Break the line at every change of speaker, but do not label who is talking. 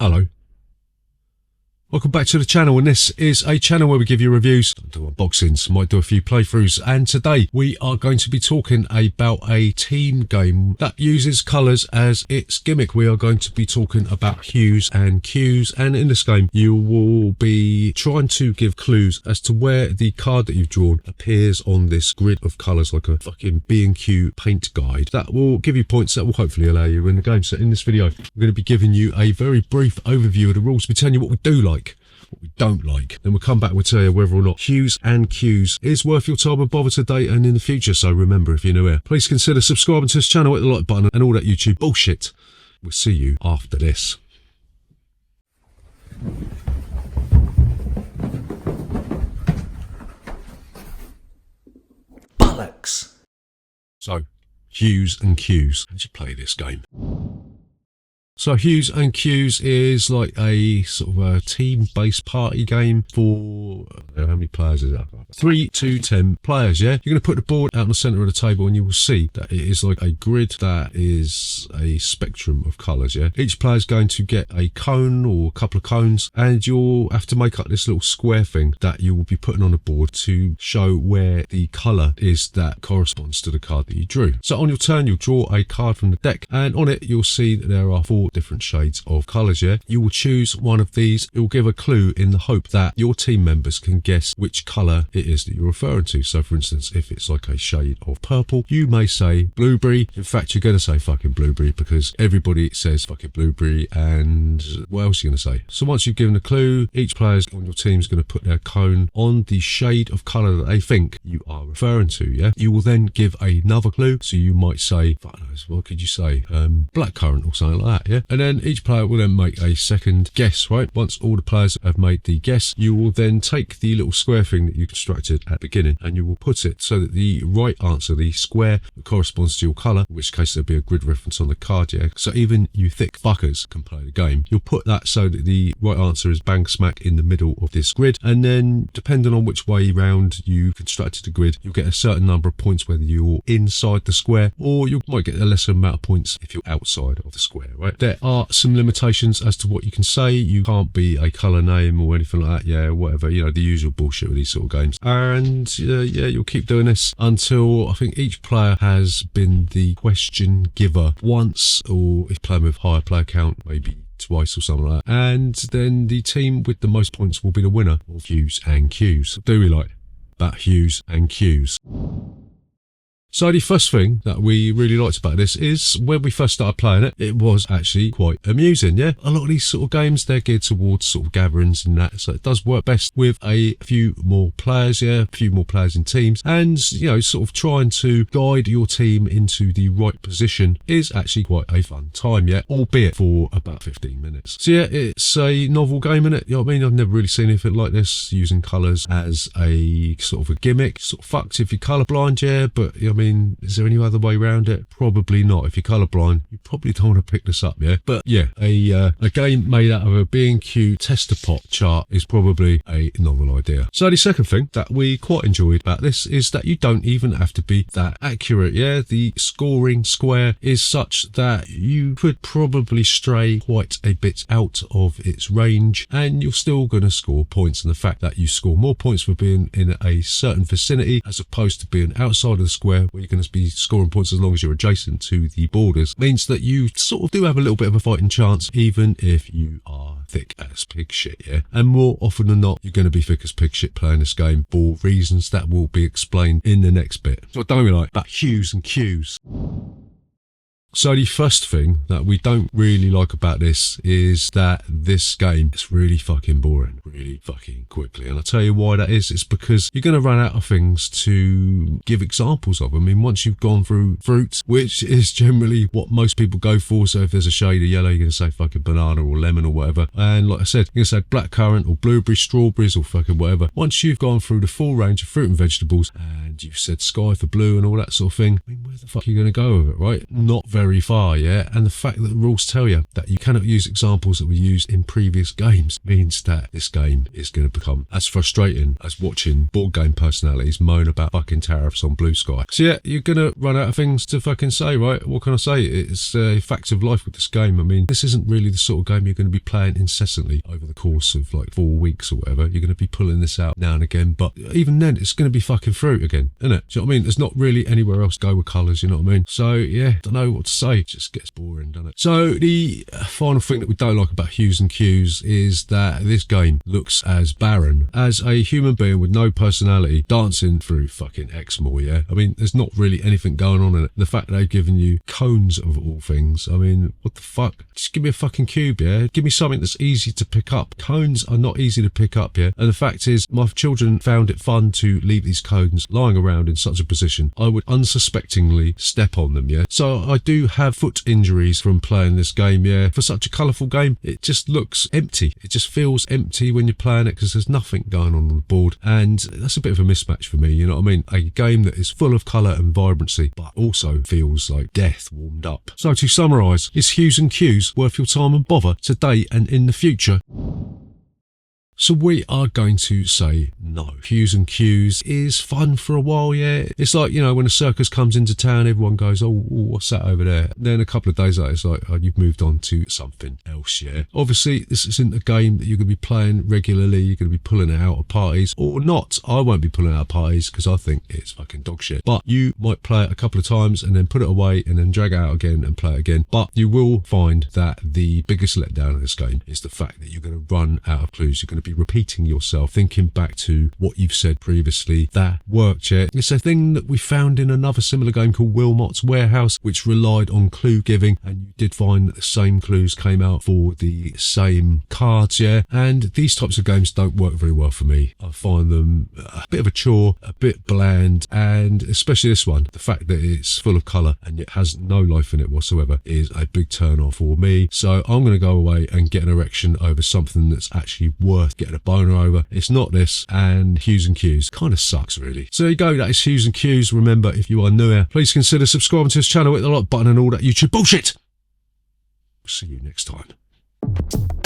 Hello. Welcome back to the channel, and this is a channel where we give you reviews, do unboxings, might do a few playthroughs, and today we are going to be talking about a team game that uses colours as its gimmick. We are going to be talking about Hues and Cues, and in this game you will be trying to give clues as to where the card that you've drawn appears on this grid of colours, like a fucking B&Q paint guide. That will give you points that will hopefully allow you to win the game. So in this video I'm going to be giving you a very brief overview of the rules. We'll be telling you what we do like, what we don't like, then we'll come back and we'll tell you whether or not Hues and Cues is worth your time and bother today and in the future. So remember, if you're new here, please consider subscribing to this channel, hit the like button and all that YouTube bullshit. We'll see you after this. Bollocks. So, Hues and Cues. How do you play this game? So Hues and Cues is like a sort of a team-based party game for, how many players is that? 3 to 10 players, yeah? You're going to put the board out in the centre of the table and you will see that it is like a grid that is a spectrum of colours, yeah? Each player is going to get a cone or a couple of cones, and you'll have to make up this little square thing that you will be putting on the board to show where the colour is that corresponds to the card that you drew. So on your turn, you'll draw a card from the deck, and on it you'll see that there are 4 different shades of colours, yeah? You will choose one of these. It will give a clue in the hope that your team members can guess which colour it is that you're referring to. So for instance, if it's like a shade of purple, you may say blueberry. In fact, you're going to say fucking blueberry because everybody says fucking blueberry, and what else are you going to say? So once you've given a clue, each player on your team is going to put their cone on the shade of colour that they think you are referring to, yeah? You will then give another clue. So you might say, fuck knows, what could you say? Blackcurrant or something like that, yeah? And then each player will then make a second guess, right? Once all the players have made the guess, you will then take the little square thing that you constructed at the beginning and you will put it so that the right answer, the square that corresponds to your colour, in which case there'll be a grid reference on the card, yeah? So even you thick fuckers can play the game. You'll put that so that the right answer is bang smack in the middle of this grid, and then depending on which way round you constructed the grid, you'll get a certain number of points whether you're inside the square, or you might get a lesser amount of points if you're outside of the square, right? There are some limitations as to what you can say. You can't be a colour name or anything like that, yeah, whatever, you know, the usual bullshit with these sort of games. And yeah, you'll keep doing this until I think each player has been the question giver once, or if playing with higher player count, maybe twice or something like that. And then the team with the most points will be the winner of Hues and Cues. What do we like about Hues and Cues? So the first thing that we really liked about this is when we first started playing it, it was actually quite amusing, yeah? A lot of these sort of games, they're geared towards sort of gatherings and that, so it does work best with a few more players, yeah? A few more players in teams, and, you know, sort of trying to guide your team into the right position is actually quite a fun time, yeah? Albeit for about 15 minutes. So yeah, it's a novel game, innit? You know what I mean? I've never really seen anything like this, using colours as a sort of a gimmick. Sort of fucked if you're colourblind, yeah, but, you know, I mean, is there any other way around it? Probably not. If you're colourblind, you probably don't want to pick this up, yeah? But yeah, a game made out of a B&Q tester pot chart is probably a novel idea. So the second thing that we quite enjoyed about this is that you don't even have to be that accurate, yeah? The scoring square is such that you could probably stray quite a bit out of its range and you're still going to score points. And the fact that you score more points for being in a certain vicinity as opposed to being outside of the square where you're going to be scoring points as long as you're adjacent to the borders means that you sort of do have a little bit of a fighting chance, even if you are thick as pig shit, yeah? And more often than not, you're going to be thick as pig shit playing this game for reasons that will be explained in the next bit. So what don't we like about Hues and Cues? So the first thing that we don't really like about this is that this game is really fucking boring, really fucking quickly. And I'll tell you why that is. It's because you're going to run out of things to give examples of. I mean, once you've gone through fruit, which is generally what most people go for. So if there's a shade of yellow, you're going to say fucking banana or lemon or whatever. And like I said, you're going to say blackcurrant or blueberry, strawberries or fucking whatever. Once you've gone through the full range of fruit and vegetables and and you've said sky for blue and all that sort of thing, I mean, where the fuck are you going to go with it, right? Not very far, yeah? And the fact that the rules tell you that you cannot use examples that were used in previous games means that this game is going to become as frustrating as watching board game personalities moan about fucking tariffs on Blue Sky. So yeah, you're going to run out of things to fucking say, right? What can I say? It's facts of life with this game. I mean, this isn't really the sort of game you're going to be playing incessantly over the course of like 4 weeks or whatever. You're going to be pulling this out now and again, but even then, it's going to be fucking fruit again, isn't it? Do you know what I mean? There's not really anywhere else to go with colours, you know what I mean? So yeah, don't know what to say. It just gets boring, doesn't it? So the final thing that we don't like about Hues and Cues is that this game looks as barren as a human being with no personality dancing through fucking Exmoor, yeah? I mean, there's not really anything going on in it. The fact that they've given you cones of all things, I mean, what the fuck? Just give me a fucking cube, yeah? Give me something that's easy to pick up. Cones are not easy to pick up, yeah? And the fact is, my children found it fun to leave these cones lying around in such a position. I would unsuspectingly step on them, yeah? So I do have foot injuries from playing this game, yeah? For such a colourful game, it just looks empty. It just feels empty when you're playing it because there's nothing going on the board, and that's a bit of a mismatch for me, you know what I mean? A game that is full of colour and vibrancy, but also feels like death warmed up. So to summarise, is Hues and Cues worth your time and bother today and in the future? So we are going to say no. Hues and Cues is fun for a while, yeah. It's like, you know, when a circus comes into town, everyone goes, oh, what's that over there? Then a couple of days later, it's like, oh, you've moved on to something else, yeah. Obviously, this isn't a game that you're going to be playing regularly. You're going to be pulling it out of parties or not. I won't be pulling it out of parties because I think it's fucking dog shit. But you might play it a couple of times and then put it away and then drag it out again and play it again. But you will find that the biggest letdown of this game is the fact that you're going to run out of clues. You're going to be repeating yourself, thinking back to what you've said previously. That worked, yeah. It's a thing that we found in another similar game called Wilmot's Warehouse, which relied on clue giving, and you did find that the same clues came out for the same cards, yeah. And these types of games don't work very well for me. I find them a bit of a chore, a bit bland, and especially this one, the fact that it's full of colour and it has no life in it whatsoever is a big turn off for me. So I'm going to go away and get an erection over something that's actually worth getting a boner over. It's not this, and Hues and Cues kind of sucks, really. So there you go, that is Hues and Cues. Remember, if you are new here, please consider subscribing to this channel, hit the like button and all that YouTube bullshit. See you next time.